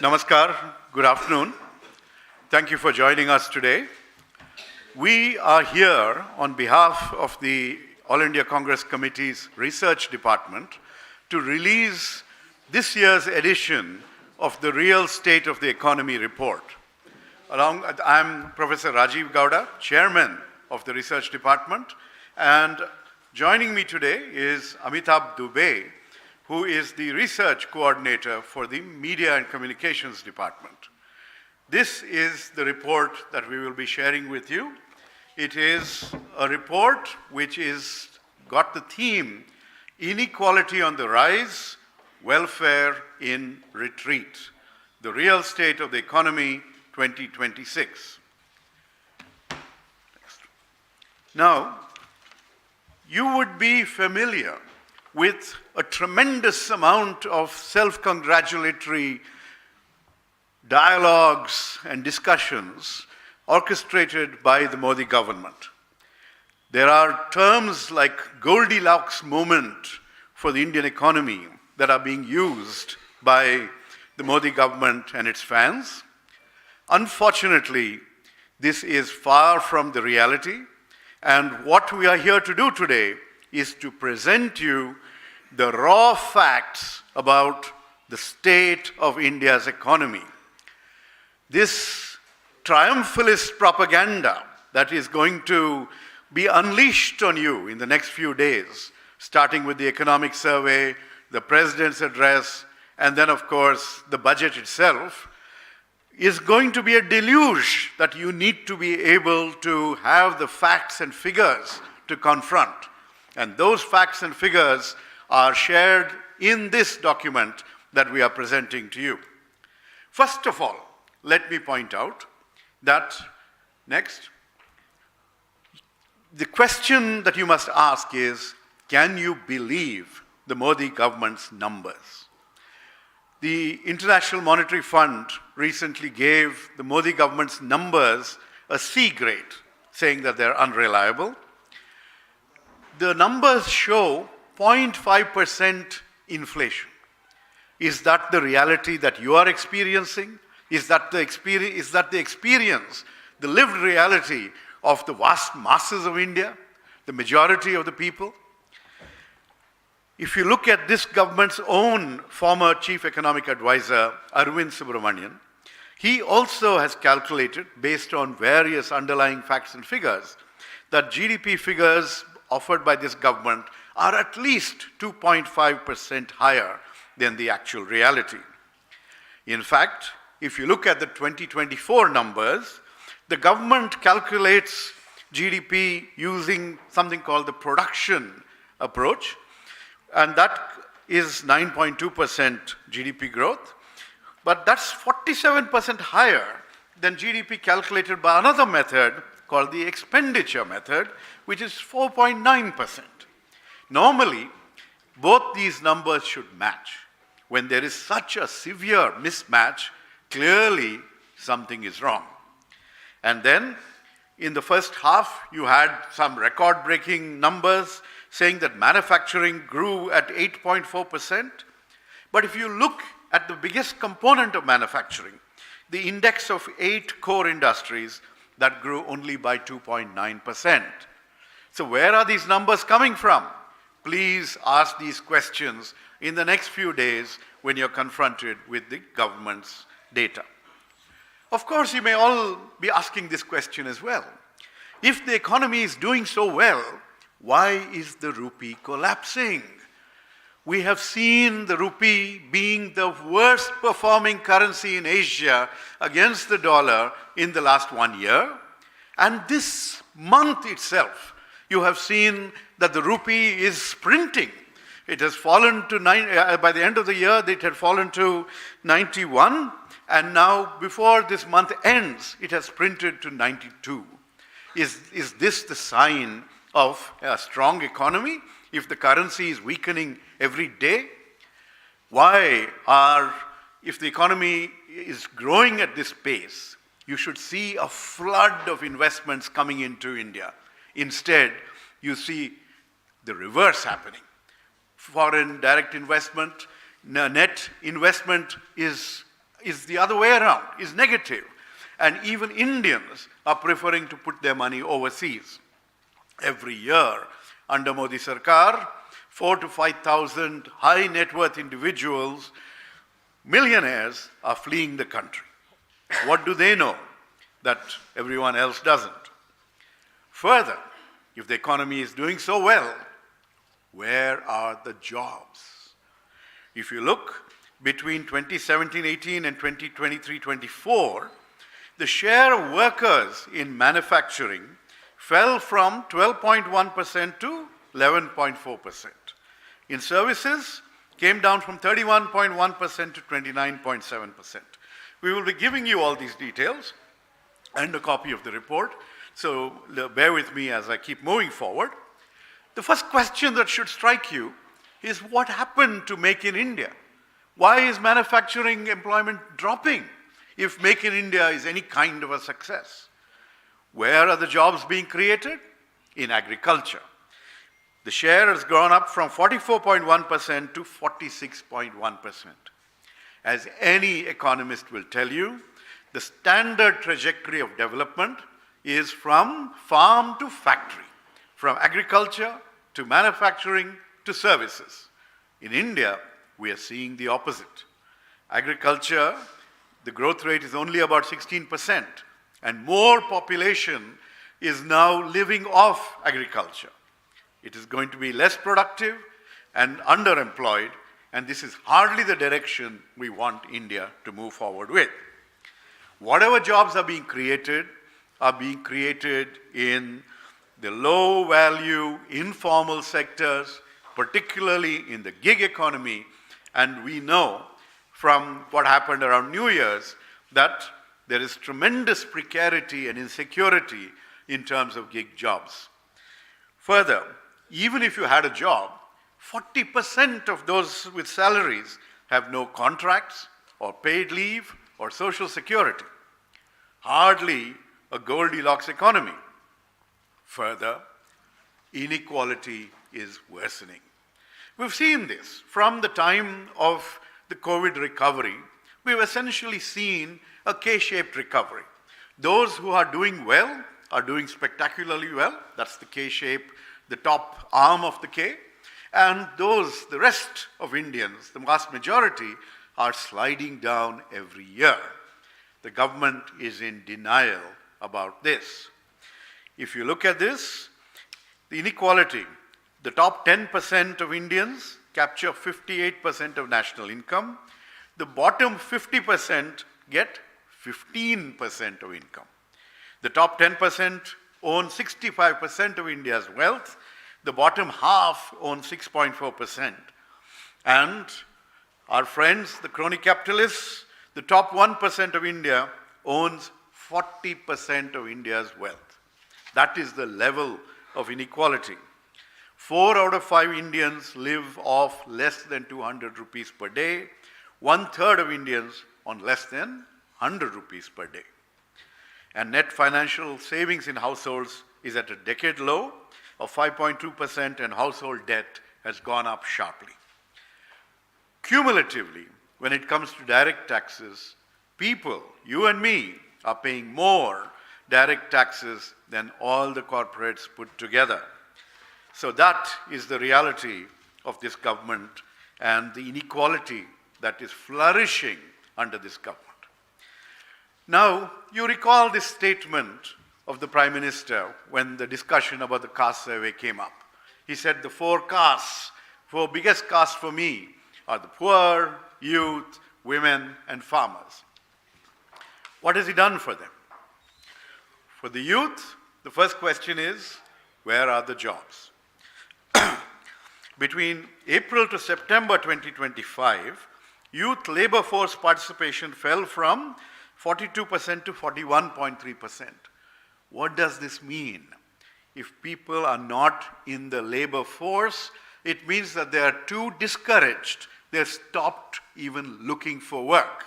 Namaskar, good afternoon. Thank you for joining us today. We are here on behalf of the All India Congress Committee's Research Department to release this year's edition of the Real State of the Economy report. I'm Professor Rajiv Gowda, Chairman of the Research Department, and joining me today is Amitabh Dubey, who is the Research Coordinator for the Media and Communications Department. This is the report that we will be sharing with you. It is a report which is got the theme, Inequality on the Rise, Welfare in Retreat, the Real State of the Economy 2026. Next. Now, you would be familiar with a tremendous amount of self-congratulatory dialogues and discussions orchestrated by the Modi government. There are terms like Goldilocks moment for the Indian economy that are being used by the Modi government and its fans. Unfortunately, this is far from the reality, and what we are here to do today is to present you the raw facts about the state of India's economy. This triumphalist propaganda that is going to be unleashed on you in the next few days, starting with the economic survey, the president's address, and then, of course, the budget itself, is going to be a deluge that you need to be able to have the facts and figures to confront. And those facts and figures are shared in this document that we are presenting to you. First of all, let me point out that, next, the question that you must ask is, can you believe the Modi government's numbers? The International Monetary Fund recently gave the Modi government's numbers a C grade, saying that they're unreliable. The numbers show 0.5% inflation. Is that the reality that you are experiencing? Is that the experience, the lived reality of the vast masses of India, the majority of the people? If you look at this government's own former chief economic advisor, Arvind Subramanian, he also has calculated, based on various underlying facts and figures, that GDP figures offered by this government are at least 2.5% higher than the actual reality. In fact, if you look at the 2024 numbers, the government calculates GDP using something called the production approach, and that is 9.2% GDP growth, but that's 47% higher than GDP calculated by another method called the expenditure method, which is 4.9%. Normally, both these numbers should match. When there is such a severe mismatch, clearly something is wrong. And then, in the first half, you had some record-breaking numbers saying that manufacturing grew at 8.4%. But if you look at the biggest component of manufacturing, the index of 8 core industries, that grew only by 2.9%. So where are these numbers coming from? Please ask these questions in the next few days when you're confronted with the government's data. Of course, you may all be asking this question as well. If the economy is doing so well, why is the rupee collapsing? We have seen the rupee being the worst performing currency in Asia against the dollar in the last 1 year. And this month itself, you have seen that the rupee is sprinting. It has fallen to by the end of the year, it had fallen to 91. And now, before this month ends, it has sprinted to 92. Is this the sign of a strong economy if the currency is weakening every day? If the economy is growing at this pace, you should see a flood of investments coming into India. Instead, you see the reverse happening. Foreign direct investment, net investment is is the other way around, is negative. And even Indians are preferring to put their money overseas. Every year, under Modi Sarkar, 4,000 to 5,000 high net worth individuals, millionaires, are fleeing the country. What do they know that everyone else doesn't? Further, if the economy is doing so well, where are the jobs? If you look between 2017-18 and 2023-24, the share of workers in manufacturing fell from 12.1% to 11.4%. In services, came down from 31.1% to 29.7%. We will be giving you all these details and a copy of the report, so bear with me as I keep moving forward. The first question that should strike you is, what happened to Make in India? Why is manufacturing employment dropping if Make in India is any kind of a success? Where are the jobs being created? In agriculture. The share has gone up from 44.1% to 46.1%. As any economist will tell you, the standard trajectory of development is from farm to factory, from agriculture to manufacturing to services. In India, we are seeing the opposite. Agriculture, the growth rate is only about 16%, and more population is now living off agriculture. It is going to be less productive and underemployed, and this is hardly the direction we want India to move forward with. Whatever jobs are being created in the low-value, informal sectors, particularly in the gig economy, and we know from what happened around New Year's that there is tremendous precarity and insecurity in terms of gig jobs. Further, even if you had a job, 40% of those with salaries have no contracts or paid leave or social security. Hardly a Goldilocks economy. Further, inequality is worsening. We've seen this from the time of the COVID recovery. We've essentially seen a K-shaped recovery. Those who are doing well are doing spectacularly well. That's the K-shape, the top arm of the K. And those, the rest of Indians, the vast majority, are sliding down every year. The government is in denial about this. If you look at this, the inequality, the top 10% of Indians capture 58% of national income. The bottom 50% get 15% of income. The top 10% own 65% of India's wealth. The bottom half own 6.4%. And our friends, the crony capitalists, the top 1% of India owns 40% of India's wealth. That is the level of inequality. 4 out of 5 Indians live off less than 200 rupees per day. 1/3 of Indians on less than 100 rupees per day. And net financial savings in households is at a decade low of 5.2%, and household debt has gone up sharply. Cumulatively, when it comes to direct taxes, people, you and me, are paying more direct taxes than all the corporates put together. So that is the reality of this government and the inequality that is flourishing under this government. Now, you recall this statement of the Prime Minister when the discussion about the caste survey came up. He said the 4 castes, 4 biggest castes for me are the poor, youth, women, and farmers. What has he done for them? For the youth, the first question is, where are the jobs? Between April to September 2025, youth labor force participation fell from 42% to 41.3%. What does this mean? If people are not in the labor force, it means that they are too discouraged. They've stopped even looking for work.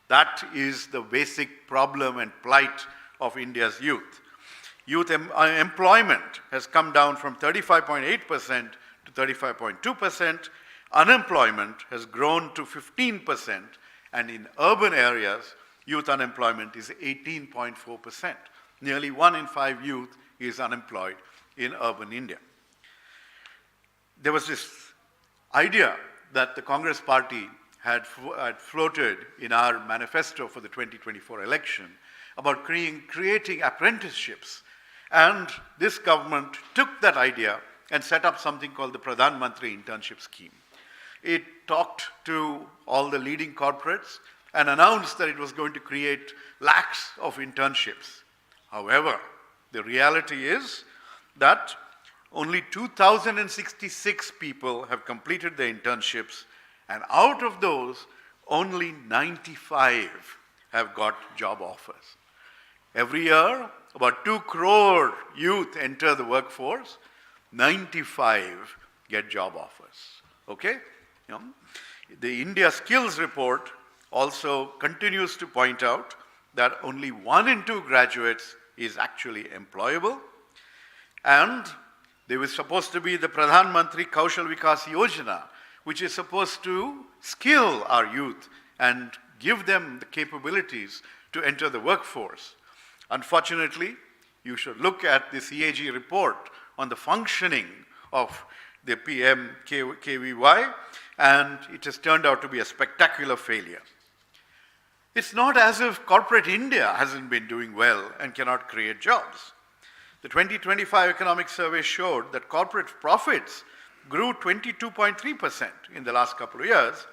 That is the basic problem and plight of India's youth. Youth employment has come down from 35.8% to 35.2%. Unemployment has grown to 15%, And in urban areas, youth unemployment is 18.4%. Nearly 1 in 5 youth is unemployed in urban India. There was this idea that the Congress party had floated in our manifesto for the 2024 election about creating apprenticeships. And this government took that idea and set up something called the Pradhan Mantri Internship Scheme. It talked to all the leading corporates and announced that it was going to create lakhs of internships. However, the reality is that only 2,066 people have completed their internships, and out of those, only 95 have got job offers. Every year, about 2 crore youth enter the workforce, 95 get job offers. Okay? You know, the India Skills Report also continues to point out that only 1 in 2 graduates is actually employable, and there was supposed to be the Pradhan Mantri Kaushal Vikas Yojana, which is supposed to skill our youth and give them the capabilities to enter the workforce. Unfortunately, you should look at the CAG report on the functioning of the PMKVY, and it has turned out to be a spectacular failure. It's not as if corporate India hasn't been doing well and cannot create jobs. The 2025 economic survey showed that corporate profits grew 22.3% in the last couple of years,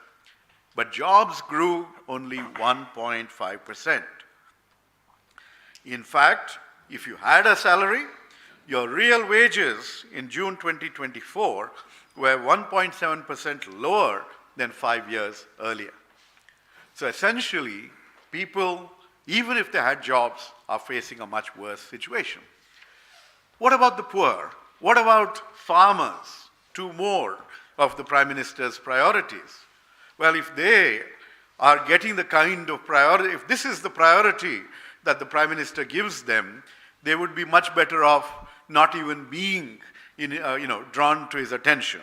but jobs grew only 1.5%. In fact, if you had a salary, your real wages in June 2024 were 1.7% lower than 5 years earlier. So essentially, people, even if they had jobs, are facing a much worse situation. What about the poor? What about farmers? 2 more of the Prime Minister's priorities. Well, if they are getting the kind of priority, if this is the priority that the Prime Minister gives them, they would be much better off not even being drawn to his attention.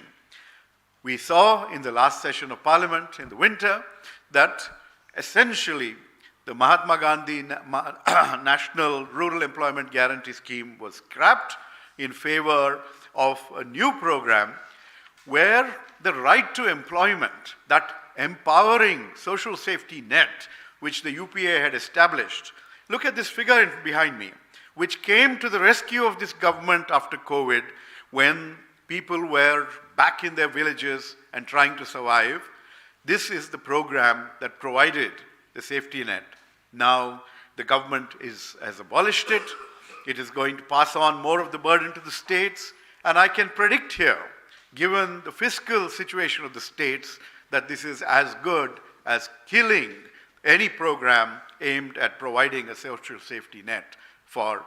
We saw in the last session of Parliament in the winter that essentially the Mahatma Gandhi National Rural Employment Guarantee Scheme was scrapped in favor of a new program where the right to employment, that empowering social safety net which the UPA had established. Look at this figure behind me, which came to the rescue of this government after COVID when people were back in their villages and trying to survive. This is the program that provided the safety net. Now the government has abolished it. It is going to pass on more of the burden to the states. And I can predict here, given the fiscal situation of the states, that this is as good as killing any program aimed at providing a social safety net for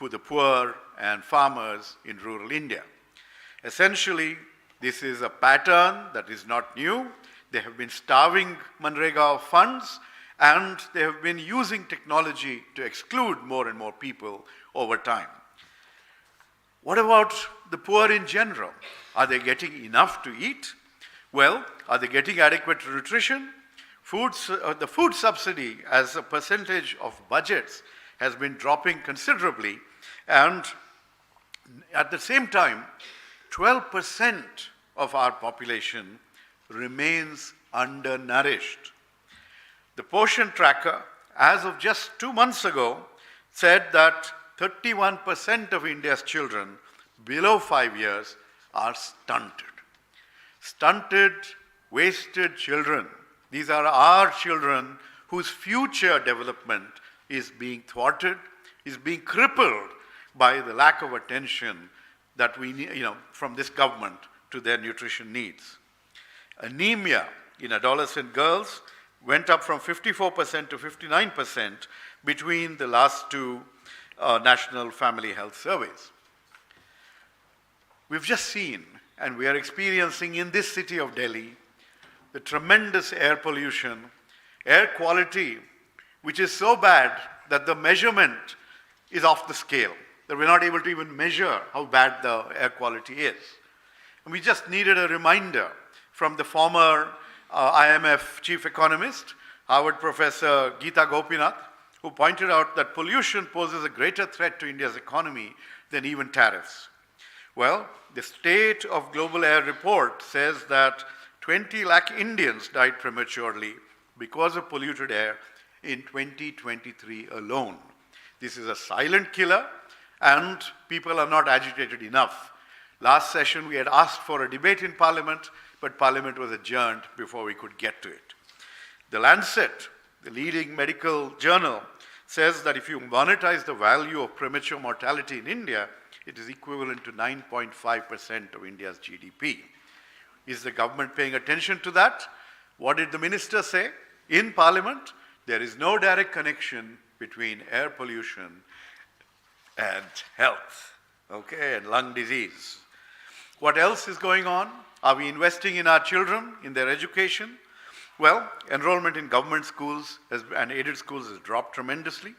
the poor and farmers in rural India. Essentially, this is a pattern that is not new. They have been starving Manrega of funds, and they have been using technology to exclude more and more people over time. What about the poor in general? Are they getting enough to eat? Well, are they getting adequate nutrition? The food subsidy as a percentage of budgets has been dropping considerably, and at the same time, 12% of our population remains undernourished. The Poshan Tracker, as of just 2 months ago, said that 31% of India's children below 5 years are stunted. Stunted, wasted children. These are our children whose future development is being thwarted, is being crippled by the lack of attention that we need, from this government to their nutrition needs. Anemia in adolescent girls went up from 54% to 59% between the last 2 national family health surveys. We've just seen, and we are experiencing in this city of Delhi, the tremendous air pollution, air quality, which is so bad that the measurement is off the scale, that we're not able to even measure how bad the air quality is. And we just needed a reminder from the former IMF chief economist Harvard professor Geeta Gopinath, who pointed out that pollution poses a greater threat to India's economy than even tariffs. Well, the State of Global Air report says that 20 lakh Indians died prematurely because of polluted air in 2023 alone. This is a silent killer, and people are not agitated enough. Last session, we had asked for a debate in Parliament, but Parliament was adjourned before we could get to it. The Lancet, the leading medical journal, says that if you monetize the value of premature mortality in India, it is equivalent to 9.5% of India's GDP. Is the government paying attention to that? What did the minister say in Parliament? There is no direct connection between air pollution and health, okay, and lung disease. What else is going on? Are we investing in our children, in their education? Well, enrollment in government schools and aided schools has dropped tremendously.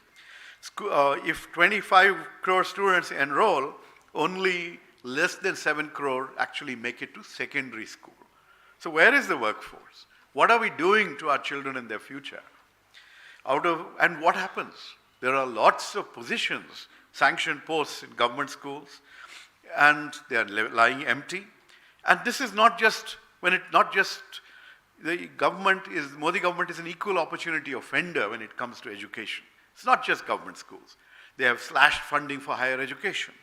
If 25 crore students enroll, only less than 7 crore actually make it to secondary school. So where is the workforce? What are we doing to our children and their future? And what happens? There are lots of positions, sanctioned posts in government schools, and they are lying empty. And this is not just the Modi government is an equal opportunity offender when it comes to education. It's not just government schools. They have slashed funding for higher education.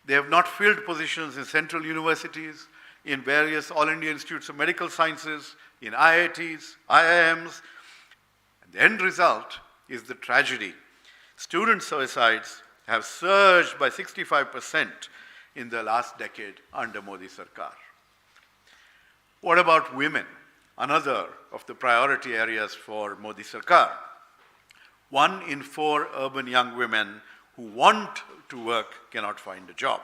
They have not filled positions in central universities, in various All India Institutes of Medical Sciences, in IITs, IIMs. And the end result is the tragedy. Student suicides have surged by 65% in the last decade under Modi Sarkar. What about women? Another of the priority areas for Modi Sarkar. 1 in 4 urban young women who want to work cannot find a job.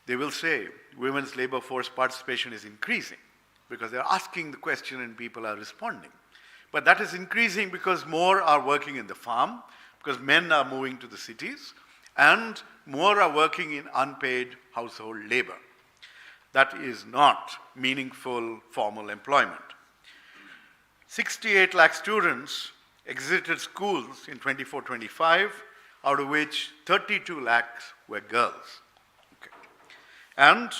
They will say women's labor force participation is increasing because they're asking the question and people are responding. But that is increasing because more are working in the farm, because men are moving to the cities, and more are working in unpaid household labor. That is not meaningful formal employment. 68 lakh students exited schools in 24-25, out of which 32 lakhs were girls. Okay. And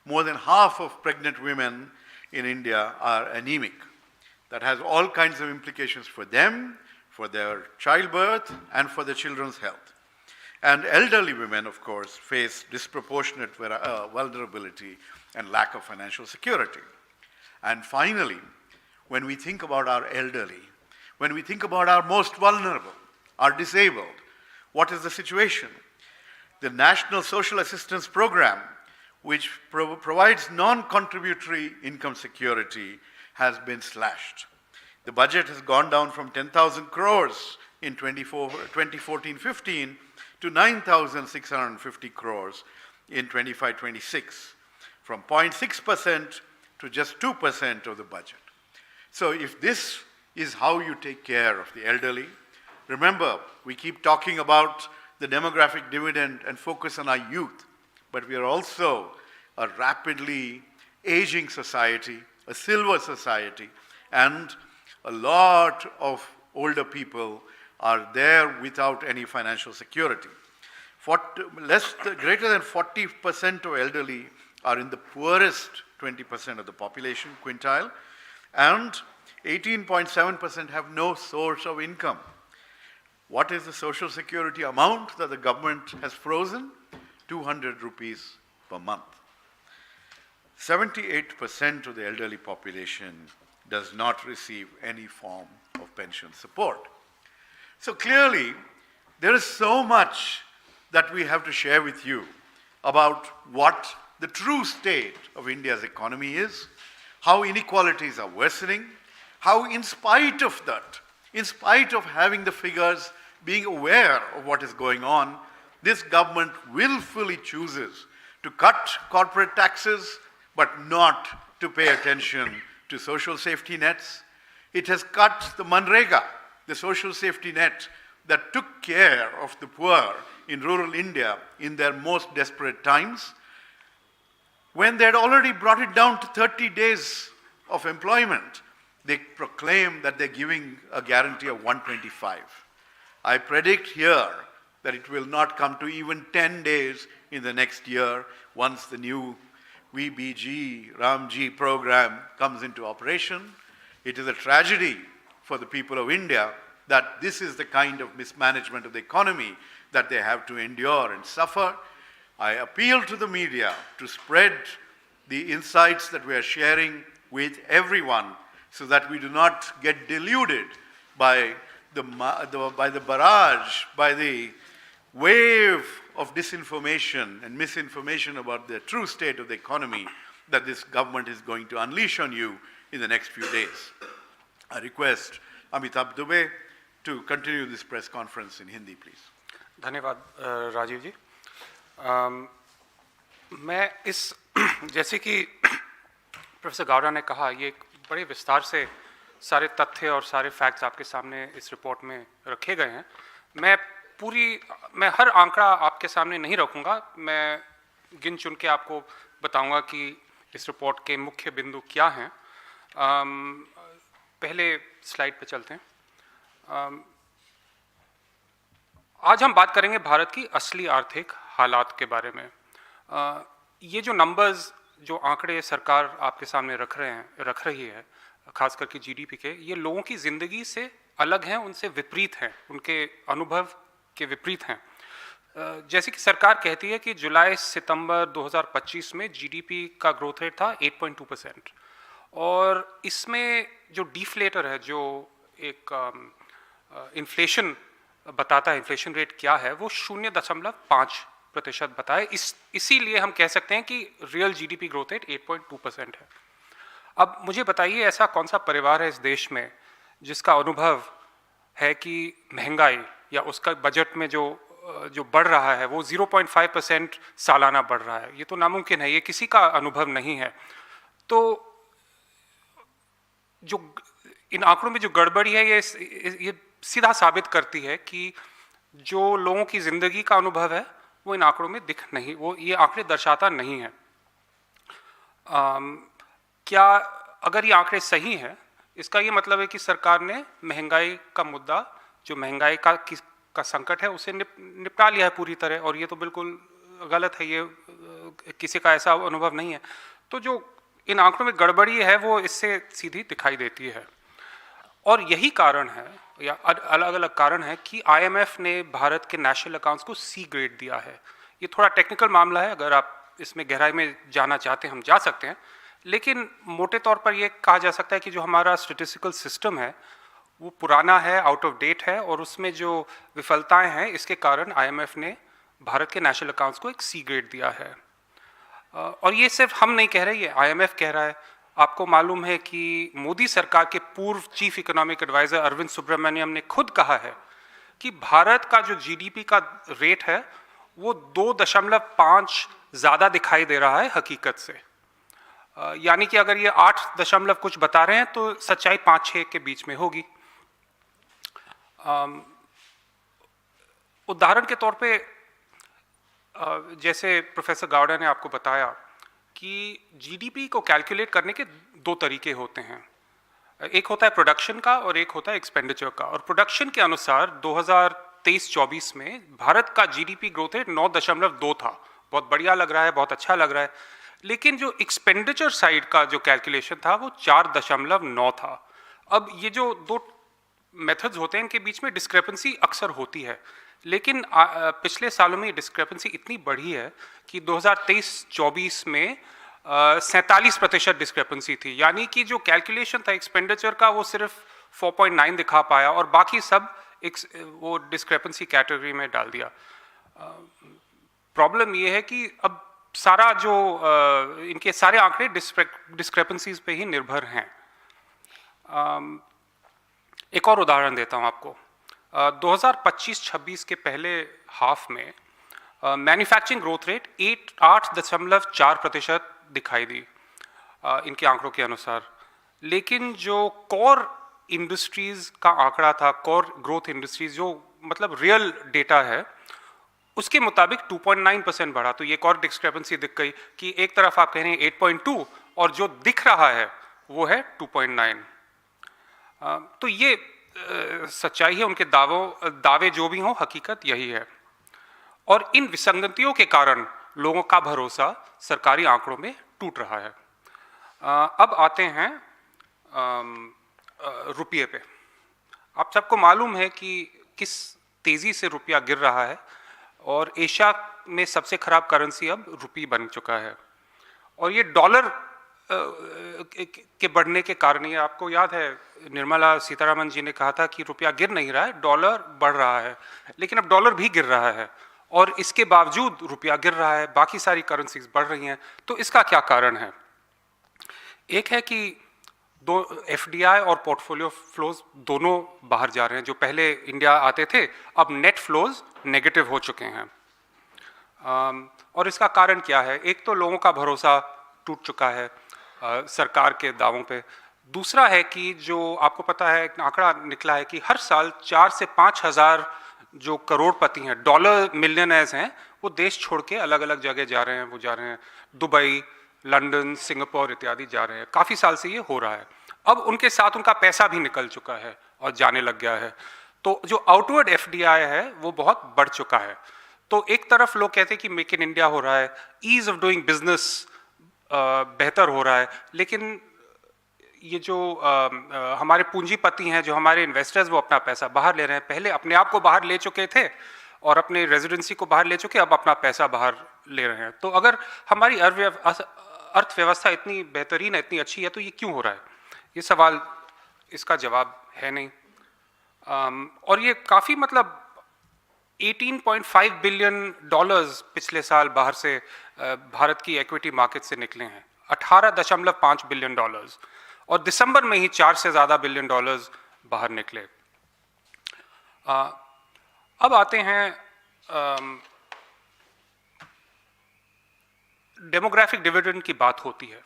more than half of pregnant women in India are anemic. That has all kinds of implications for them, for their childbirth, and for their children's health. And elderly women, of course, face disproportionate vulnerability and lack of financial security. And finally, when we think about our elderly, when we think about our most vulnerable, our disabled, what is the situation? The National Social Assistance Program, which provides non-contributory income security, has been slashed. The budget has gone down from 10,000 crores in 2014-15 to 9,650 crores in 25-26, from 0.6% to just 2% of the budget. So if this is how you take care of the elderly, remember, we keep talking about the demographic dividend and focus on our youth, but we are also a rapidly aging society, a silver society, and a lot of older people are there without any financial security. Greater than 40% of elderly are in the poorest 20% of the population quintile, and 18.7% have no source of income. What is the social security amount that the government has frozen? 200 rupees per month. 78% of the elderly population does not receive any form of pension support. So clearly, there is so much that we have to share with you about what the true state of India's economy is, how inequalities are worsening, how in spite of that, in spite of having the figures, being aware of what is going on, this government willfully chooses to cut corporate taxes, but not to pay attention to social safety nets. It has cut the Manrega, the social safety net that took care of the poor in rural India in their most desperate times, when they had already brought it down to 30 days of employment. they proclaim that they're giving a guarantee of 125. I predict here that it will not come to even 10 days in the next year once the new VBG, Ramji program comes into operation. It is a tragedy for the people of India that this is the kind of mismanagement of the economy that they have to endure and suffer. I appeal to the media to spread the insights that we are sharing with everyone so that we do not get deluded by the barrage, by the wave of disinformation and misinformation about the true state of the economy that this government is going to unleash on you in the next few days. I request Amitabh Dubey to continue this press conference in Hindi, please. धन्यवाद राजीव जी। मैं इस जैसे कि professor Gowda ने कहा, ये एक बड़े विस्तार से सारे तथ्य और सारे फैक्ट्स आपके सामने इस रिपोर्ट में रखे गए हैं। मैं हर आंकड़ा आपके सामने नहीं रखूंगा, मैं गिन चुन के आपको बताऊंगा कि इस रिपोर्ट के मुख्य बिंदु क्या हैं। पहले स्लाइड पे चलते हैं। आज हम बात करेंगे भारत की असली आर्थिक हालात के बारे में। ये जो नंबर्स, जो आंकड़े सरकार आपके सामने रख रही है, खास करके जीडीपी के, ये लोगों की ज़िंदगी से अलग हैं, उनसे विपरीत हैं, उनके अनुभव के विपरीत हैं। जैसे कि सरकार कहती है कि जुलाई सितंबर 2025 में जीडीपी का ग्रोथ रेट था 8.2%, और इसमें जो डिफ्लेटर है, जो एक इन्फ्लेशन बताता है, इन्फ्लेशन रेट क्या है, वो 0.5% बताए। इसीलिए हम कह सकते हैं कि रियल जीडीपी ग्रोथ रेट 8.2% है। अब मुझे बताइए, ऐसा कौन सा परिवार है इस देश में जिसका अनुभव है कि महंगाई या उसका बजट में जो बढ़ रहा है वो 0.5% सालाना बढ़ रहा है? ये तो नामुमकिन है, ये किसी का अनुभव नहीं है। तो जो इन आंकड़ों में जो गड़बड़ी है, ये सीधा साबित करती है कि जो लोगों की ज़िंदगी का अनुभव है वो इन आंकड़ों में ये आंकड़े दर्शाता नहीं है। क्या अगर ये आंकड़े सही हैं, इसका ये मतलब है कि सरकार ने महंगाई का मुद्दा, जो महंगाई का संकट है, उसे निपटा लिया है पूरी तरह, और ये तो बिल्कुल गलत है, ये किसी का ऐसा अनुभव नहीं है। तो जो इन आंकड़ों में गड़बड़ी है वो इससे सीधी दिखाई देती है, और यही कारण है, या अलग अलग कारण है, कि आईएमएफ ने भारत के नेशनल अकाउंट्स को सी ग्रेड दिया है। ये थोड़ा टेक्निकल मामला है, अगर आप इसमें गहराई में जाना चाहते हैं हम जा सकते हैं, लेकिन मोटे तौर पर यह कहा जा सकता है कि जो हमारा स्टैटिस्टिकल सिस्टम है वो पुराना है, आउट ऑफ डेट है, और उसमें जो विफलताएं हैं इसके कारण आईएमएफ ने भारत के नेशनल अकाउंट्स को एक सी ग्रेड दिया है। और ये सिर्फ हम नहीं कह रहे, ये आईएमएफ कह रहा है। आपको मालूम है कि मोदी सरकार के पूर्व chief economic adviser Arvind Subramanian ने खुद कहा है कि भारत का जो जीडीपी का रेट है वो 2.5 ज़्यादा दिखाई दे रहा है हकीकत से। यानी कि अगर ये 8 कुछ बता रहे हैं तो सच्चाई 5-6 के बीच में होगी। उदाहरण के तौर पे जैसे प्रोफेसर गावड़ा ने आपको बताया कि जीडीपी को कैलकुलेट करने के 2 तरीके होते हैं। एक होता है प्रोडक्शन का और एक होता है एक्सपेंडिचर का। और प्रोडक्शन के अनुसार 2023-24 में भारत का जीडीपी ग्रोथ रेट 9.2 था। बहुत बढ़िया लग रहा है, बहुत अच्छा लग रहा है। लेकिन जो एक्सपेंडिचर साइड का जो कैलकुलेशन था वो 4.9 था। अब ये जो 2 मेथड्स होते हैं इनके बीच में डिस्क्रिपेंसी अक्सर होती है, लेकिन पिछले सालों में ये डिस्क्रिपेंसी इतनी बढ़ी है कि 2023-24 में 47% डिस्क्रिपेंसी थी। यानी कि जो कैलकुलेशन था एक्सपेंडिचर का वो सिर्फ 4.9 दिखा पाया और बाकी सब वो डिस्क्रिपेंसी कैटेगरी में डाल दिया। प्रॉब्लम ये है कि अब सारा जो इनके सारे आंकड़े डिस्क्रिपेंसीज पे ही निर्भर हैं। एक और उदाहरण देता हूं आपको। 2025-26 के पहले हाफ में मैन्युफैक्चरिंग ग्रोथ रेट 8.4% दिखाई दी इनके आंकड़ों के अनुसार। लेकिन जो कोर इंडस्ट्रीज का आंकड़ा था, कोर ग्रोथ इंडस्ट्रीज, जो मतलब रियल डेटा है, उसके मुताबिक 2.9% बढ़ा। तो ये एक और डिस्क्रिपेंसी दिख गई कि एक तरफ आप कह रहे हैं 8.2 और जो दिख रहा है वो है 2.9। तो ये सच्चाई है, उनके दावे जो भी हों, हकीकत यही है। और इन विसंगतियों के कारण लोगों का भरोसा सरकारी आंकड़ों में टूट रहा है। अब आते हैं रुपये पे। आप सबको मालूम है कि किस तेज़ी से रुपया गिर रहा है और एशिया में सबसे खराब करेंसी अब रुपये बन चुका है। और ये डॉलर के बढ़ने के कारण, ये आपको याद है निर्मला सीतारमण जी ने कहा था कि रुपया गिर नहीं रहा है, डॉलर बढ़ रहा है। लेकिन अब डॉलर भी गिर रहा है और इसके बावजूद रुपया गिर रहा है, बाकी सारी करेंसीज बढ़ रही हैं। तो इसका क्या कारण है? एक है कि एफडीआई और पोर्टफोलियो फ्लोज दोनों बाहर जा रहे हैं। जो पहले इंडिया आते थे, अब नेट फ्लोज नेगेटिव हो चुके हैं। और इसका कारण क्या है? एक तो लोगों का भरोसा टूट चुका है सरकार के दावों पे। दूसरा है कि जो आपको पता है, एक आंकड़ा निकला है कि हर साल 4 से 5 हज़ार जो करोड़पति हैं, डॉलर मिलियनर्स हैं, वो देश छोड़ के अलग अलग जगह जा रहे हैं। वो जा रहे हैं दुबई, लंदन, सिंगापुर इत्यादि जा रहे हैं। काफ़ी साल से ये हो रहा है। अब उनके साथ उनका पैसा भी निकल चुका है और जाने लग गया है। तो जो आउटवर्ड एफडीआई है वो बहुत बढ़ चुका है। तो एक तरफ लोग कहते हैं कि मेक इन इंडिया हो रहा है, ईज ऑफ डूइंग बिजनेस बेहतर हो रहा है, लेकिन ये जो हमारे पूंजीपति हैं, जो हमारे इन्वेस्टर्स, वो अपना पैसा बाहर ले रहे हैं। पहले अपने आप को बाहर ले चुके थे और अपने रेजिडेंसी को बाहर ले चुके, अब अपना पैसा बाहर ले रहे हैं। तो अगर हमारी अर्थव्यवस्था इतनी बेहतरीन है, इतनी अच्छी है, तो ये क्यों हो रहा है? ये सवाल, इसका जवाब है नहीं। और ये काफ़ी मतलब 18.5 बिलियन डॉलर्स पिछले साल बाहर से भारत की इक्विटी मार्केट से निकले हैं। 18.5 बिलियन डॉलर्स, और दिसंबर में ही 4 से ज़्यादा बिलियन डॉलर्स बाहर निकले। अब आते हैं, डेमोग्राफिक डिविडेंड की बात होती है।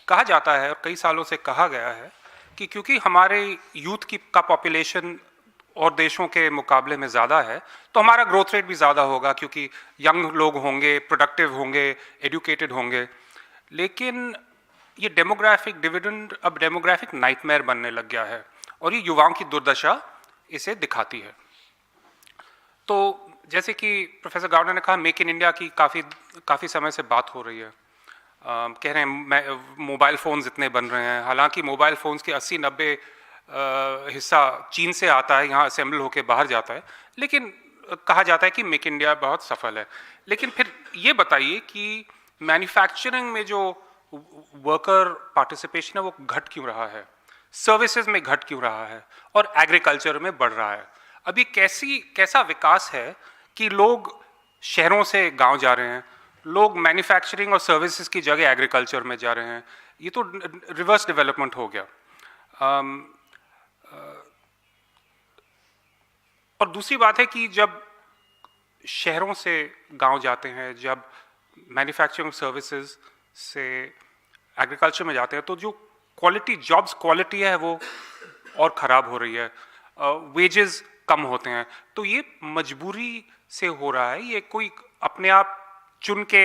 कहा जाता है और कई सालों से कहा गया है कि क्योंकि हमारे यूथ का पॉपुलेशन और देशों के मुकाबले में ज़्यादा है, तो हमारा ग्रोथ रेट भी ज़्यादा होगा, क्योंकि यंग लोग होंगे, प्रोडक्टिव होंगे, एजुकेटेड होंगे। लेकिन ये डेमोग्राफिक डिविडेंड अब डेमोग्राफिक नाइटमेयर बनने लग गया है और ये युवाओं की दुर्दशा इसे दिखाती है। तो जैसे कि प्रोफेसर गावडे ने कहा, मेक इन इंडिया की काफ़ी समय से बात हो रही है। कह रहे हैं मोबाइल फ़ोन्स इतने बन रहे हैं, हालांकि मोबाइल फ़ोन्स के 80-90 हिस्सा चीन से आता है, यहाँ असेंबल होकर बाहर जाता है। लेकिन कहा जाता है कि मेक इंडिया बहुत सफल है। लेकिन फिर ये बताइए कि मैन्युफैक्चरिंग में जो वर्कर पार्टिसिपेशन है वो घट क्यों रहा है, सर्विसेज में घट क्यों रहा है, और एग्रीकल्चर में बढ़ रहा है? अभी कैसा विकास है कि लोग शहरों से गांव जा रहे हैं, लोग मैन्युफैक्चरिंग और सर्विसेज की जगह एग्रीकल्चर में जा रहे हैं? ये तो रिवर्स डेवलपमेंट हो गया। और दूसरी बात है कि जब शहरों से गांव जाते हैं, जब मैन्युफैक्चरिंग सर्विसेज से एग्रीकल्चर में जाते हैं, तो जो जॉब्स क्वालिटी है वो और ख़राब हो रही है, वेजेस कम होते हैं। तो ये मजबूरी से हो रहा है, ये कोई अपने आप चुन के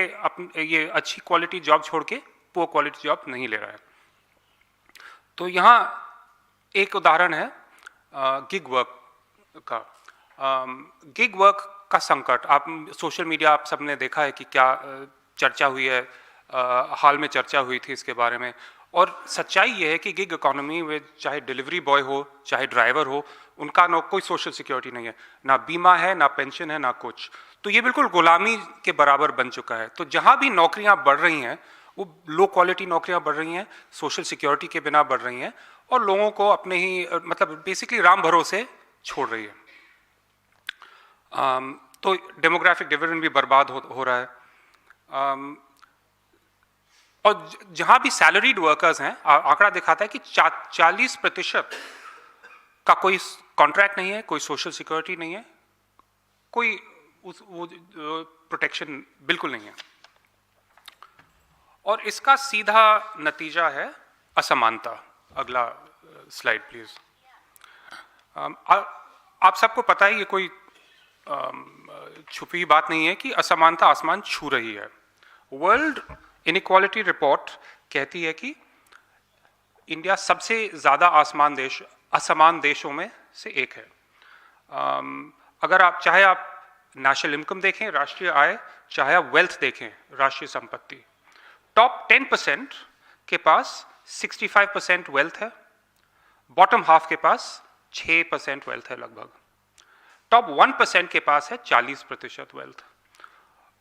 ये अच्छी क्वालिटी जॉब छोड़ के पुअर क्वालिटी जॉब नहीं ले रहा है। तो यहाँ एक उदाहरण है गिग वर्क का। गिग वर्क का संकट, आप सोशल मीडिया आप सबने देखा है कि क्या चर्चा हुई है, हाल में चर्चा हुई थी इसके बारे में। और सच्चाई ये है कि गिग इकोनॉमी में चाहे डिलीवरी बॉय हो, चाहे ड्राइवर हो, उनका ना कोई सोशल सिक्योरिटी नहीं है, ना बीमा है, ना पेंशन है, ना कुछ। तो ये बिल्कुल गुलामी के बराबर बन चुका है। तो जहाँ भी नौकरियाँ बढ़ रही हैं वो लो क्वालिटी नौकरियाँ बढ़ रही हैं, सोशल सिक्योरिटी के बिना बढ़ रही हैं, और लोगों को अपने ही मतलब बेसिकली राम भरोसे छोड़ रही है। तो डेमोग्राफिक डिविडेंड भी बर्बाद हो रहा है। और जहाँ भी सैलरीड वर्कर्स हैं, आंकड़ा दिखाता है कि 40% का कोई कॉन्ट्रैक्ट नहीं है, कोई सोशल सिक्योरिटी नहीं है, कोई वो प्रोटेक्शन बिल्कुल नहीं है। और इसका सीधा नतीजा है असमानता। अगला स्लाइड प्लीज। आप सबको पता है, ये कोई छुपी बात नहीं है कि असमानता आसमान छू रही है। वर्ल्ड इनइक्वालिटी रिपोर्ट कहती है कि इंडिया सबसे ज़्यादा असमान देशों में से एक है। अगर आप चाहे आप नेशनल इनकम देखें, राष्ट्रीय आय, चाहे आप वेल्थ देखें, राष्ट्रीय संपत्ति, टॉप 10% के पास 65% वेल्थ है, बॉटम हाफ के पास 6% वेल्थ है लगभग, टॉप 1% के पास है 40% वेल्थ।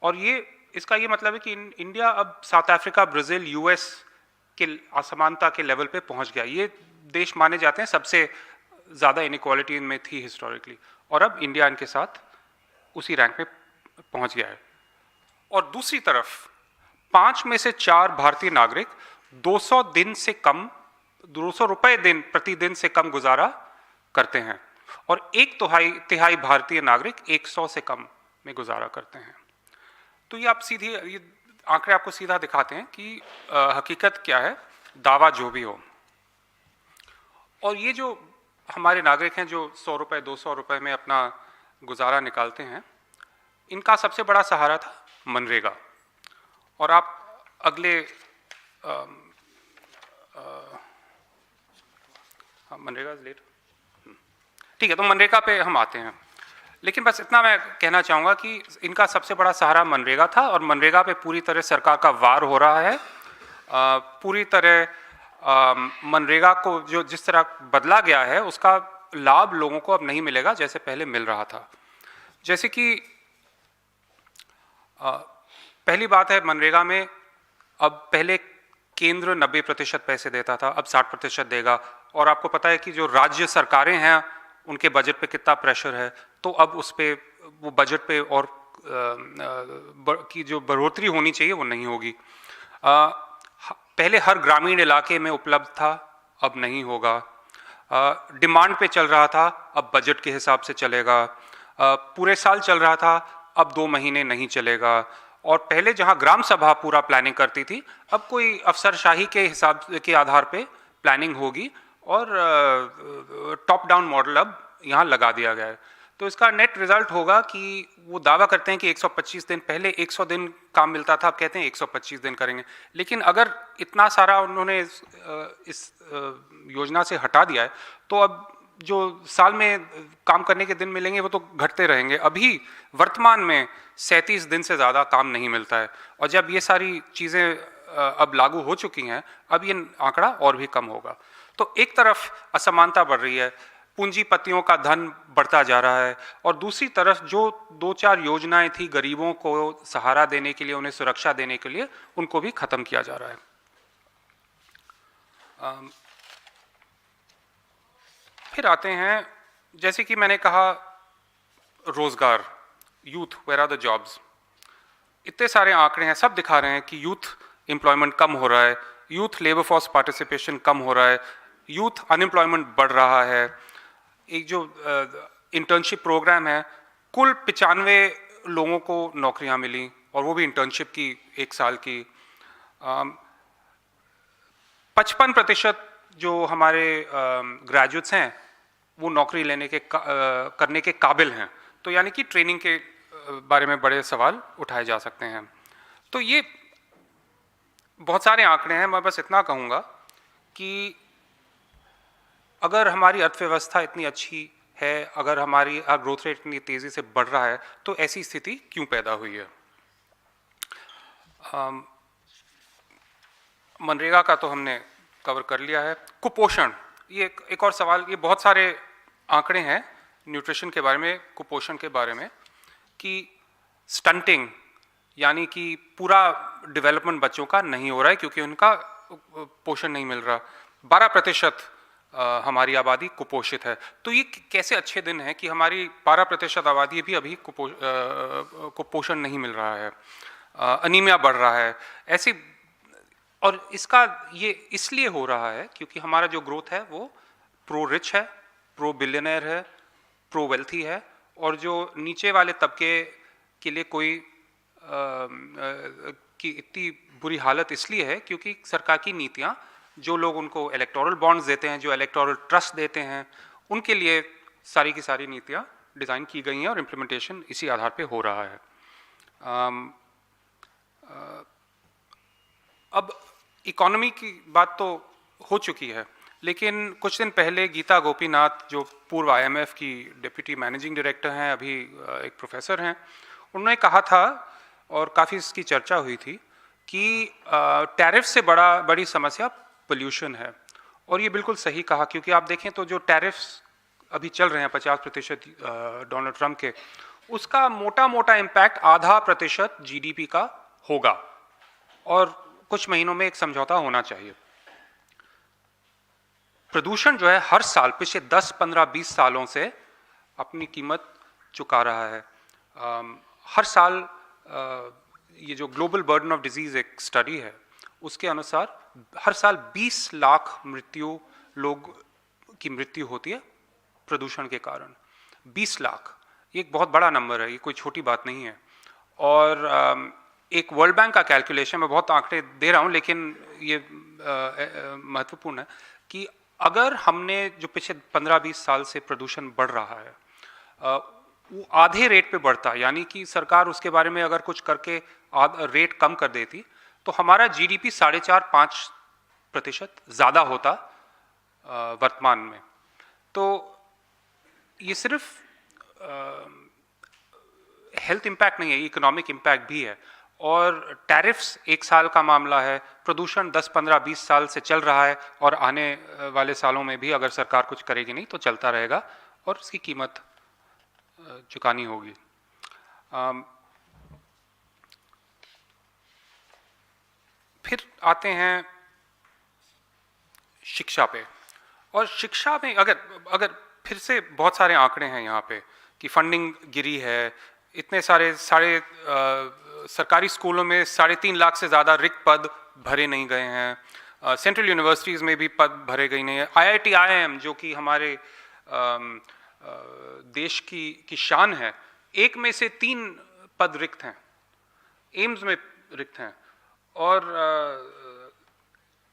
और ये इसका ये मतलब है कि इंडिया अब साउथ अफ्रीका, ब्राजील, यूएस के असमानता के लेवल पे पहुंच गया। ये देश माने जाते हैं सबसे ज़्यादा इनइक्वालिटी में थी हिस्टोरिकली, और अब इंडिया इनके साथ उसी रैंक पे पहुंच गया है। और दूसरी तरफ 5 में से 4 भारतीय नागरिक 200 दिन से कम, 200 रुपए प्रतिदिन से कम गुजारा करते हैं, और एक तिहाई भारतीय नागरिक 100 से कम में गुजारा करते हैं। तो ये आप सीधे ये आंकड़े आपको सीधा दिखाते हैं कि हकीकत क्या है, दावा जो भी हो। और ये जो हमारे नागरिक हैं जो 100 रुपए 200 रुपए में अपना गुजारा निकालते हैं, इनका सबसे बड़ा सहारा था मनरेगा। और आप अगले मनरेगा लेट, ठीक है, तो मनरेगा पे हम आते हैं। लेकिन बस इतना मैं कहना चाहूँगा कि इनका सबसे बड़ा सहारा मनरेगा था, और मनरेगा पे पूरी तरह सरकार का वार हो रहा है। पूरी तरह मनरेगा को जो जिस तरह बदला गया है, उसका लाभ लोगों को अब नहीं मिलेगा जैसे पहले मिल रहा था। जैसे कि पहली बात है, मनरेगा में अब पहले केंद्र 90% पैसे देता था, अब 60% देगा। और आपको पता है कि जो राज्य सरकारें हैं उनके बजट पे कितना प्रेशर है, तो अब उस पे वो बजट पे और की जो बढ़ोतरी होनी चाहिए वो नहीं होगी। पहले हर ग्रामीण इलाके में उपलब्ध था, अब नहीं होगा। डिमांड पे चल रहा था, अब बजट के हिसाब से चलेगा। पूरे साल चल रहा था, अब 2 महीने नहीं चलेगा। और पहले जहां ग्राम सभा पूरा प्लानिंग करती थी, अब कोई अफसरशाही के हिसाब के आधार पे प्लानिंग होगी, और टॉप डाउन मॉडल अब यहाँ लगा दिया गया है। तो इसका नेट रिजल्ट होगा कि वो दावा करते हैं कि 125 दिन, पहले 100 दिन काम मिलता था, अब कहते हैं 125 दिन करेंगे। लेकिन अगर इतना सारा उन्होंने इस योजना से हटा दिया है, तो अब जो साल में काम करने के दिन मिलेंगे वो तो घटते रहेंगे। अभी वर्तमान में 37 दिन से ज़्यादा काम नहीं मिलता है, और जब ये सारी चीज़ें अब लागू हो चुकी हैं, अब ये आंकड़ा और भी कम होगा। तो एक तरफ असमानता बढ़ रही है, पूंजीपतियों का धन बढ़ता जा रहा है, और दूसरी तरफ जो 2-4 योजनाएं थी गरीबों को सहारा देने के लिए, उन्हें सुरक्षा देने के लिए, उनको भी खत्म किया जा रहा है। फिर आते हैं, जैसे कि मैंने कहा, रोजगार, youth, where are the jobs. इतने सारे आंकड़े हैं, सब दिखा रहे हैं कि यूथ एम्प्लॉयमेंट कम हो रहा है, यूथ लेबर फोर्स पार्टिसिपेशन कम हो रहा है, यूथ अनएम्प्लॉयमेंट बढ़ रहा है। एक जो इंटर्नशिप प्रोग्राम है, कुल 95 लोगों को नौकरियां मिली, और वो भी इंटर्नशिप की 1 साल की। 55% जो हमारे ग्रेजुएट्स हैं वो नौकरी लेने के करने के काबिल हैं। तो यानी कि ट्रेनिंग के बारे में बड़े सवाल उठाए जा सकते हैं। तो ये बहुत सारे आंकड़े हैं। मैं बस इतना कहूँगा कि अगर हमारी अर्थव्यवस्था इतनी अच्छी है, अगर हमारी ग्रोथ रेट इतनी तेज़ी से बढ़ रहा है, तो ऐसी स्थिति क्यों पैदा हुई है। मनरेगा का तो हमने कवर कर लिया है। कुपोषण, ये एक और सवाल, ये बहुत सारे आंकड़े हैं न्यूट्रिशन के बारे में, कुपोषण के बारे में, कि स्टंटिंग यानी कि पूरा डेवलपमेंट बच्चों का नहीं हो रहा है क्योंकि उनका पोषण नहीं मिल रहा। 12% हमारी आबादी कुपोषित है। तो ये कैसे अच्छे दिन हैं कि हमारी 12% आबादी भी अभी कुपोषण नहीं मिल रहा है, अनीमिया बढ़ रहा है ऐसी। और इसका ये इसलिए हो रहा है क्योंकि हमारा जो ग्रोथ है वो प्रो रिच है, प्रो बिलियनर है, प्रो वेल्थी है, और जो नीचे वाले तबके के लिए कोई की इतनी बुरी हालत इसलिए है क्योंकि सरकार की नीतियाँ, जो लोग उनको इलेक्टोरल बॉन्ड्स देते हैं, जो इलेक्टोरल ट्रस्ट देते हैं, उनके लिए सारी की सारी नीतियाँ डिज़ाइन की गई हैं और इम्प्लीमेंटेशन इसी आधार पे हो रहा है। अब इकोनॉमी की बात तो हो चुकी है, लेकिन कुछ दिन पहले गीता गोपीनाथ, जो पूर्व IMF की डिप्टी मैनेजिंग डायरेक्टर हैं, अभी एक प्रोफेसर हैं, उन्होंने कहा था और काफ़ी इसकी चर्चा हुई थी कि टैरिफ से बड़ी समस्या पोल्यूशन है। और ये बिल्कुल सही कहा, क्योंकि आप देखें तो जो टैरिफ्स अभी चल रहे हैं 50% डोनाल्ड ट्रंप के, उसका मोटा मोटा इम्पैक्ट 0.5% GDP का होगा और कुछ महीनों में एक समझौता होना चाहिए। प्रदूषण जो है हर साल पिछले 10, 15, 20 सालों से अपनी कीमत चुका रहा है। हर साल ये जो ग्लोबल बर्डन ऑफ डिजीज एक स्टडी है, उसके अनुसार हर साल 20 लाख लोग की मृत्यु होती है प्रदूषण के कारण। 20 लाख, ये एक बहुत बड़ा नंबर है, ये कोई छोटी बात नहीं है। और एक वर्ल्ड बैंक का कैलकुलेशन, मैं बहुत आंकड़े दे रहा हूँ लेकिन ये महत्वपूर्ण है कि अगर हमने जो पिछले 15-20 साल से प्रदूषण बढ़ रहा है वो आधे रेट पे बढ़ता, यानी कि सरकार उसके बारे में अगर कुछ करके रेट कम कर देती, तो हमारा GDP 4.5-5% ज़्यादा होता वर्तमान में। तो ये सिर्फ हेल्थ इम्पैक्ट नहीं है, इकोनॉमिक इम्पैक्ट भी है। और टैरिफ्स एक साल का मामला है, प्रदूषण 10, 15, 20 साल से चल रहा है और आने वाले सालों में भी अगर सरकार कुछ करेगी नहीं तो चलता रहेगा और उसकी कीमत चुकानी होगी। फिर आते हैं शिक्षा पे। और शिक्षा में अगर फिर से बहुत सारे आंकड़े हैं यहाँ पे कि फंडिंग गिरी है, इतने सारे सरकारी स्कूलों में 3.5 लाख से ज़्यादा रिक्त पद भरे नहीं गए हैं। सेंट्रल यूनिवर्सिटीज़ में भी पद भरे गए नहीं है। IIT IIM जो कि हमारे देश की शान है, एक में से 3 पद रिक्त हैं, एम्स में रिक्त हैं। और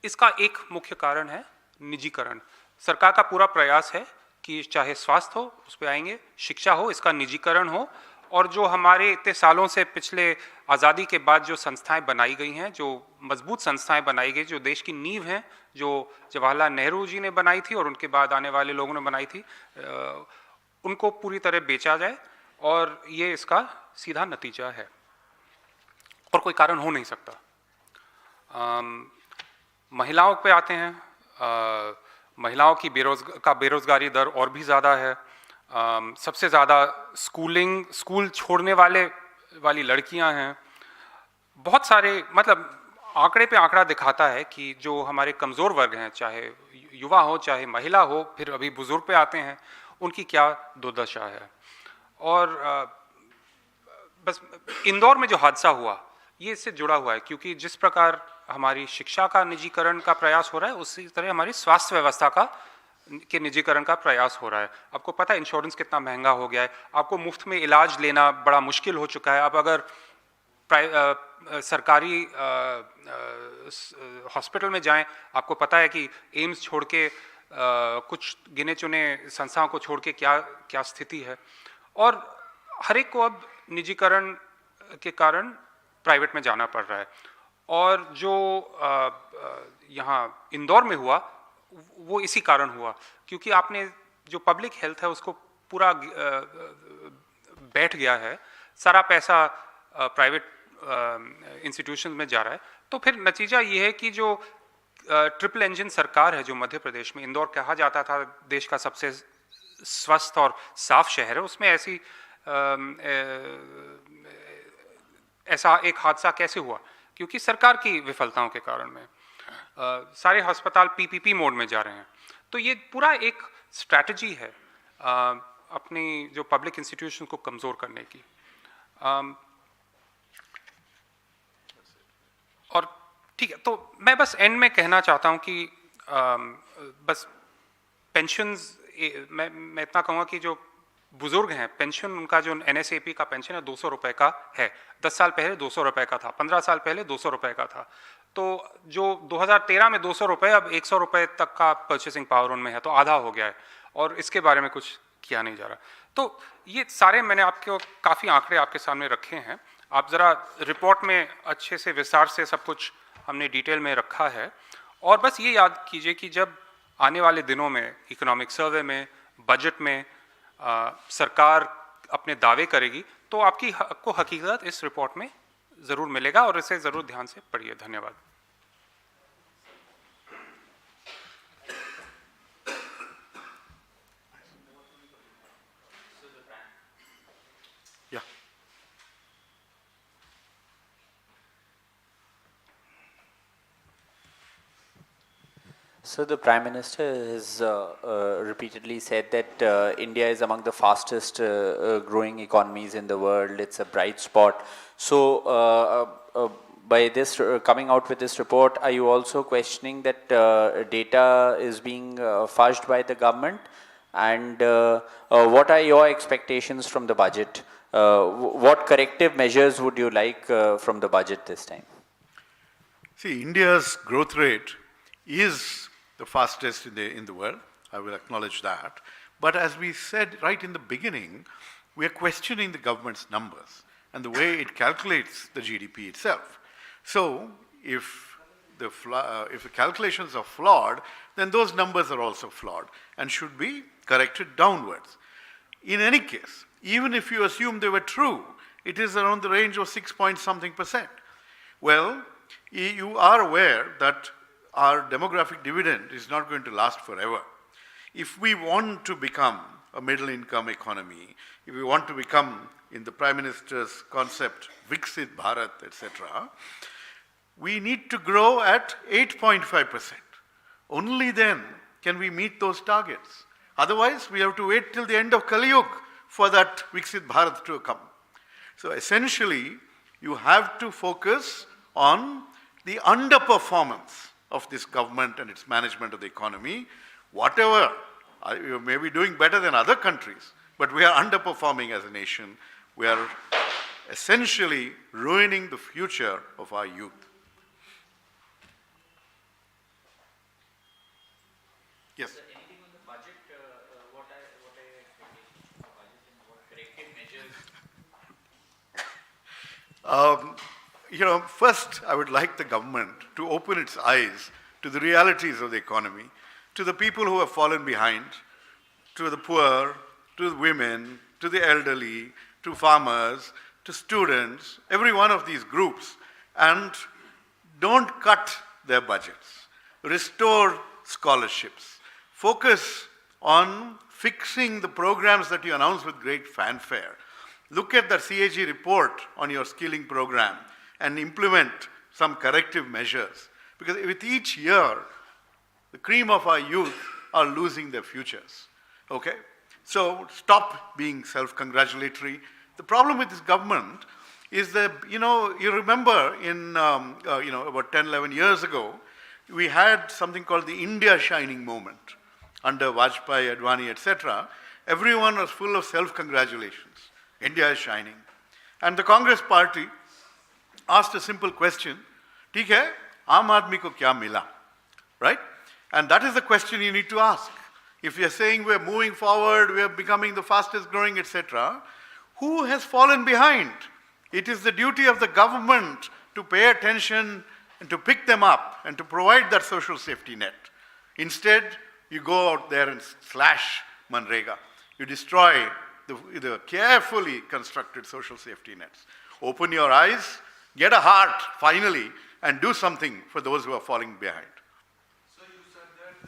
इसका एक मुख्य कारण है निजीकरण। सरकार का पूरा प्रयास है कि चाहे स्वास्थ्य हो, उस पर आएंगे, शिक्षा हो, इसका निजीकरण हो। और जो हमारे इतने सालों से पिछले आज़ादी के बाद जो संस्थाएं बनाई गई हैं, जो मजबूत संस्थाएं बनाई गई, जो देश की नींव हैं, जो जवाहरलाल नेहरू जी ने बनाई थी और उनके बाद आने वाले लोगों ने बनाई थी, उनको पूरी तरह बेचा जाए। और ये इसका सीधा नतीजा है और कोई कारण हो नहीं सकता। महिलाओं पे आते हैं। महिलाओं की बेरोजगारी दर और भी ज़्यादा है। सबसे ज़्यादा स्कूल छोड़ने वाली लड़कियां हैं। बहुत सारे आंकड़े पे आंकड़ा दिखाता है कि जो हमारे कमज़ोर वर्ग हैं, चाहे युवा हो चाहे महिला हो, फिर अभी बुजुर्ग पे आते हैं, उनकी क्या दुर्दशा है। और बस इंदौर में जो हादसा हुआ ये इससे जुड़ा हुआ है, क्योंकि जिस प्रकार हमारी शिक्षा का निजीकरण का प्रयास हो रहा है, उसी तरह हमारी स्वास्थ्य व्यवस्था के निजीकरण का प्रयास हो रहा है। आपको पता है इंश्योरेंस कितना महंगा हो गया है, आपको मुफ्त में इलाज लेना बड़ा मुश्किल हो चुका है। अब अगर सरकारी हॉस्पिटल में जाएं, आपको पता है कि एम्स छोड़ के कुछ गिने चुने संस्थाओं को छोड़ के क्या स्थिति है। और हर एक को अब निजीकरण के कारण प्राइवेट में जाना पड़ रहा है। और जो यहाँ इंदौर में हुआ वो इसी कारण हुआ, क्योंकि आपने जो पब्लिक हेल्थ है उसको पूरा बैठ गया है, सारा पैसा प्राइवेट इंस्टीट्यूशन में जा रहा है। तो फिर नतीजा ये है कि जो ट्रिपल इंजन सरकार है, जो मध्य प्रदेश में, इंदौर कहा जाता था देश का सबसे स्वस्थ और साफ शहर है, उसमें ऐसा एक हादसा कैसे हुआ? क्योंकि सरकार की विफलताओं के कारण में सारे अस्पताल PPP मोड में जा रहे हैं। तो ये पूरा एक स्ट्रैटेजी है अपनी जो पब्लिक इंस्टीट्यूशन को कमज़ोर करने की। और ठीक है, तो मैं बस एंड में कहना चाहता हूँ कि बस पेंशन्स, मैं इतना कहूँगा कि जो बुजुर्ग हैं, पेंशन उनका जो NSAP का पेंशन है 200 रुपये का है। 10 साल पहले 200 रुपये का था, 15 साल पहले 200 रुपये का था। तो जो 2013 में 200 रुपये, अब 100 रुपये तक का परचेसिंग पावर उनमें है, तो आधा हो गया है और इसके बारे में कुछ किया नहीं जा रहा। तो ये सारे मैंने आपको काफ़ी आंकड़े आपके सामने रखे हैं। आप ज़रा रिपोर्ट में अच्छे से विस्तार से सब कुछ हमने डिटेल में रखा है। और बस ये याद कीजिए कि जब आने वाले दिनों में इकोनॉमिक सर्वे में, बजट में सरकार अपने दावे करेगी तो आपको हकीकत इस रिपोर्ट में ज़रूर मिलेगा और इसे ज़रूर ध्यान से पढ़िए। धन्यवाद। Yeah. So the Prime Minister has repeatedly said that India is among the fastest growing economies in the world. It's a bright spot. So by this coming out with this report, are you also questioning that data is being fudged by the government? And what are your expectations from the budget? What corrective measures would you like from the budget this time? See, India's growth rate is the fastest in the world. I will acknowledge that. But as we said right in the beginning, we are questioning the government's numbers and the way it calculates the GDP itself. So, if the calculations are flawed, then those numbers are also flawed and should be corrected downwards. In any case, even if you assume they were true, it is around the range of 6 point something %. Well, you are aware that our demographic dividend is not going to last forever. If we want to become a middle income economy, if we want to become, in the Prime Minister's concept, Viksit Bharat, etc., we need to grow at 8.5%. Only then can we meet those targets. Otherwise, we have to wait till the end of Kali Yuga for that Viksit Bharat to come. So essentially, you have to focus on the underperformance of this government and its management of the economy. Whatever, you may be doing better than other countries, but we are underperforming as a nation. We are essentially ruining the future of our youth. Yes. Anything on the budget? What are your expectations for the budget and what corrective measures? First, I would like the government to open its eyes to the realities of the economy, to the people who have fallen behind, to the poor, to the women, to the elderly, to farmers, to students, every one of these groups, and don't cut their budgets. Restore scholarships. Focus on fixing the programs that you announce with great fanfare. Look at the CAG report on your skilling program and implement some corrective measures. Because with each year, the cream of our youth are losing their futures. Okay? So stop being self-congratulatory. The problem with this government is that, you remember in, about 10, 11 years ago, we had something called the India Shining moment under Vajpayee, Advani, etc. Everyone was full of self-congratulations. India is shining. And the Congress party asked a simple question, "Theek hai, aam aadmi ko kya mila?" Right? And that is the question you need to ask. If you're saying we're moving forward, we're becoming the fastest growing, etc., who has fallen behind? It is the duty of the government to pay attention and to pick them up and to provide that social safety net. Instead, you go out there and slash Manrega. You destroy the carefully constructed social safety nets. Open your eyes, get a heart, finally, and do something for those who are falling behind. So you said that,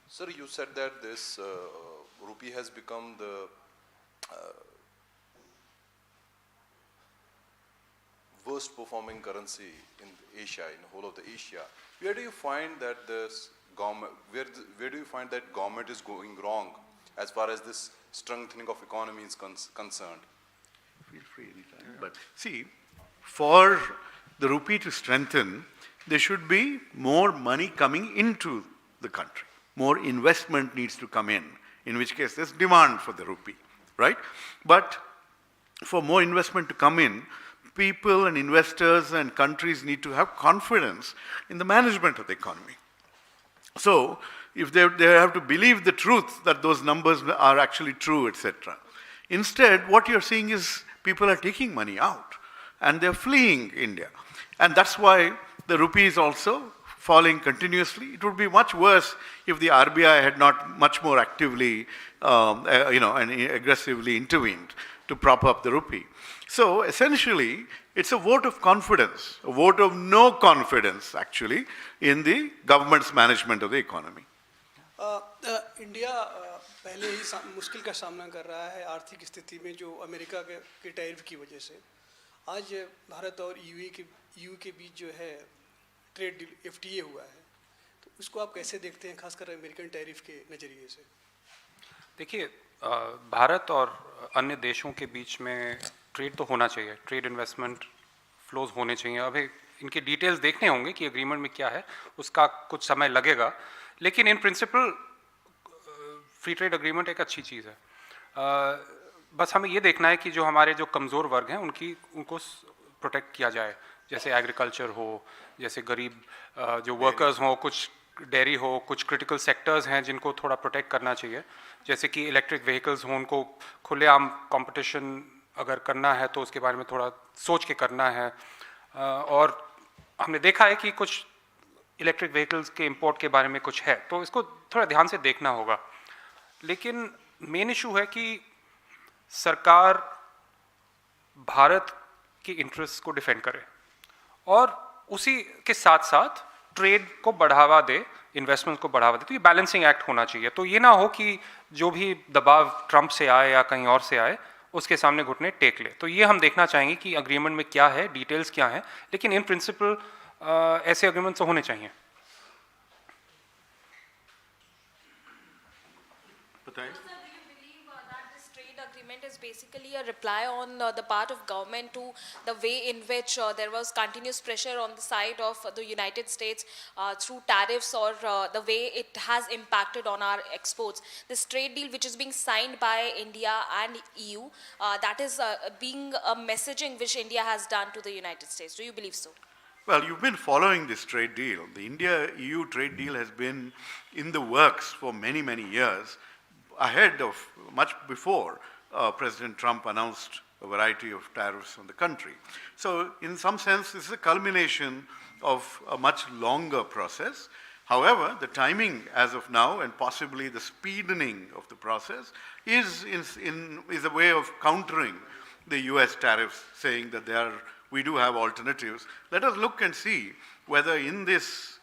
sir, you said that this rupee has become the worst performing currency in Asia, in the whole of the Asia. Where do you find that this government, where do you find that government is going wrong as far as this strengthening of economy is concerned? Feel free anytime. But see, for the rupee to strengthen, there should be more money coming into the country. More investment needs to come in which case there's demand for the rupee, right? But for more investment to come in, people and investors and countries need to have confidence in the management of the economy. So, if they have to believe the truth that those numbers are actually true, etc. Instead, what you're seeing is people are taking money out and they're fleeing India. And that's why the rupee is also falling continuously. It would be much worse if the RBI had not much more actively, and aggressively intervened to prop up the rupee. So essentially, it's a vote of confidence, a vote of no confidence, actually, in the government's management of the economy. India पहले ही मुश्किल का सामना कर रहा है आर्थिक स्थिति में जो अमेरिका के टैरिफ की वजह से। आज भारत और ईयू के बीच जो है ट्रेड डील FTA हुआ है, तो उसको आप कैसे देखते हैं, खासकर अमेरिकन टैरिफ के नज़रिए से? देखिए, भारत और अन्य देशों के बीच में ट्रेड तो होना चाहिए, ट्रेड इन्वेस्टमेंट फ्लोज होने चाहिए। अभी इनके डिटेल्स देखने होंगे कि एग्रीमेंट में क्या है, उसका कुछ समय लगेगा, लेकिन in principle free trade agreement एक अच्छी चीज़ है। बस हमें ये देखना है कि जो हमारे जो कमज़ोर वर्ग हैं उनको प्रोटेक्ट किया जाए, जैसे एग्रीकल्चर हो, जैसे गरीब जो वर्कर्स हों, कुछ डेयरी हो, कुछ क्रिटिकल सेक्टर्स हैं जिनको थोड़ा प्रोटेक्ट करना चाहिए, जैसे कि इलेक्ट्रिक व्हीकल्स हों, उनको खुलेआम कंपटीशन अगर करना है तो उसके बारे में थोड़ा सोच के करना है। और हमने देखा है कि कुछ इलेक्ट्रिक व्हीकल्स के इंपोर्ट के बारे में कुछ है, तो इसको थोड़ा ध्यान से देखना होगा। लेकिन मेन इशू है कि सरकार भारत के इंटरेस्ट को डिफेंड करे और उसी के साथ साथ ट्रेड को बढ़ावा दे, इन्वेस्टमेंट को बढ़ावा दे। तो ये बैलेंसिंग एक्ट होना चाहिए। तो ये ना हो कि जो भी दबाव ट्रंप से आए या कहीं और से आए उसके सामने घुटने टेक ले। तो ये हम देखना चाहेंगे कि अग्रीमेंट में क्या है, डिटेल्स क्या हैं, लेकिन इन प्रिंसिपल ऐसे अग्रीमेंट तो होने चाहिए। Is basically a reply on the part of government to the way in which there was continuous pressure on the side of the United States through tariffs or the way it has impacted on our exports. This trade deal which is being signed by India and EU, that is being a messaging which India has done to the United States. Do you believe so? Well, you've been following this trade deal. The India-EU trade deal has been in the works for many, many years, ahead of, much before President Trump announced a variety of tariffs on the country. So in some sense, this is a culmination of a much longer process. However, the timing as of now and possibly the speeding of the process is a way of countering the US tariffs, saying that we do have alternatives. Let us look and see whether in this,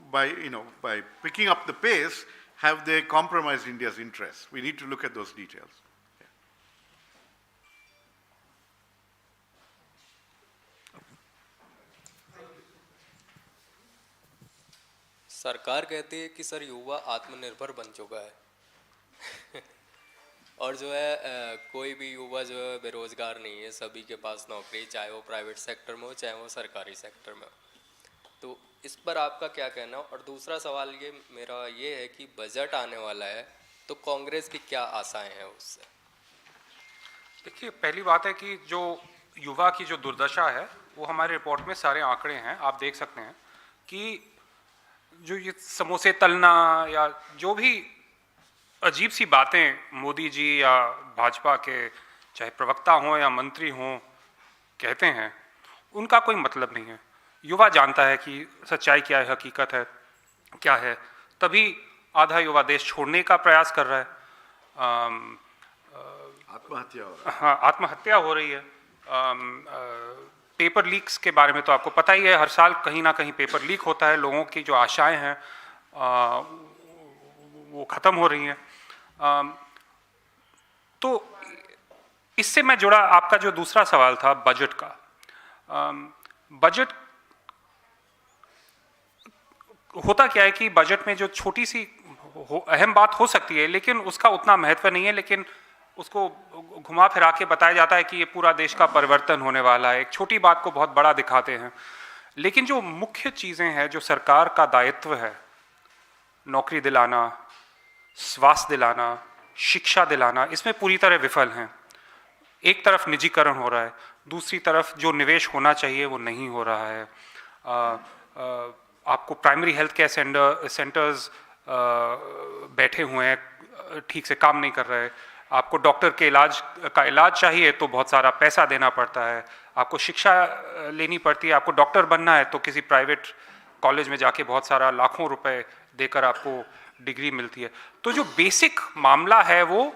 by picking up the pace, have they compromised India's interests. We need to look at those details. सरकार कहती है कि sir युवा आत्मनिर्भर बन चुका है और जो है कोई भी युवा जो है बेरोजगार नहीं है, सभी के पास नौकरी, चाहे वो प्राइवेट सेक्टर में हो चाहे वो सरकारी सेक्टर में हो। तो इस पर आपका क्या कहना है? और दूसरा सवाल मेरा ये है कि बजट आने वाला है तो कांग्रेस की क्या आशाएं हैं उससे? देखिए, पहली बात है कि जो युवा की जो दुर्दशा है वो हमारे रिपोर्ट में सारे आंकड़े हैं, आप देख सकते हैं कि जो ये समोसे तलना या जो भी अजीब सी बातें मोदी जी या भाजपा के चाहे प्रवक्ता हों या मंत्री हों कहते हैं, उनका कोई मतलब नहीं है। युवा जानता है कि सच्चाई क्या है, हकीकत है क्या है, तभी आधा युवा देश छोड़ने का प्रयास कर रहा है। आत्महत्या हो रही है। पेपर लीक्स के बारे में तो आपको पता ही है, हर साल कहीं ना कहीं पेपर लीक होता है, लोगों की जो आशाएं हैं वो ख़त्म हो रही हैं। तो इससे मैं जुड़ा आपका जो दूसरा सवाल था बजट का, बजट होता क्या है कि बजट में जो छोटी सी अहम बात हो सकती है लेकिन उसका उतना महत्व नहीं है, लेकिन उसको घुमा फिरा के बताया जाता है कि ये पूरा देश का परिवर्तन होने वाला है। एक छोटी बात को बहुत बड़ा दिखाते हैं, लेकिन जो मुख्य चीज़ें हैं जो सरकार का दायित्व है, नौकरी दिलाना, स्वास्थ्य दिलाना, शिक्षा दिलाना, इसमें पूरी तरह विफल हैं। एक तरफ निजीकरण हो रहा है, दूसरी तरफ जो निवेश होना चाहिए वो नहीं हो रहा है। आपको प्राइमरी हेल्थ केयर सेंटर्स बैठे हुए हैं, ठीक से काम नहीं कर रहे। आपको डॉक्टर के इलाज का इलाज चाहिए तो बहुत सारा पैसा देना पड़ता है, आपको शिक्षा लेनी पड़ती है, आपको डॉक्टर बनना है तो किसी प्राइवेट कॉलेज में जाके बहुत सारा लाखों रुपए देकर आपको डिग्री मिलती है। तो जो बेसिक मामला है वो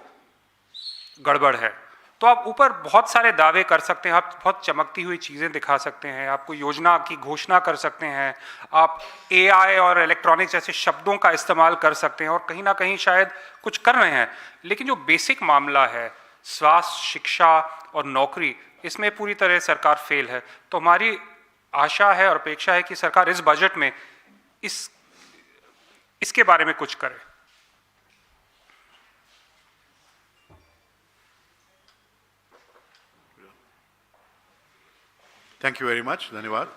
गड़बड़ है। तो आप ऊपर बहुत सारे दावे कर सकते हैं, आप बहुत चमकती हुई चीज़ें दिखा सकते हैं, आपको योजना की घोषणा कर सकते हैं, आप एआई और इलेक्ट्रॉनिक्स जैसे शब्दों का इस्तेमाल कर सकते हैं और कहीं ना कहीं शायद कुछ कर रहे हैं, लेकिन जो बेसिक मामला है स्वास्थ्य, शिक्षा और नौकरी, इसमें पूरी तरह सरकार फेल है। तो हमारी आशा है और अपेक्षा है कि सरकार इस बजट में इसके बारे में कुछ करे। Thank you very much. धन्यवाद।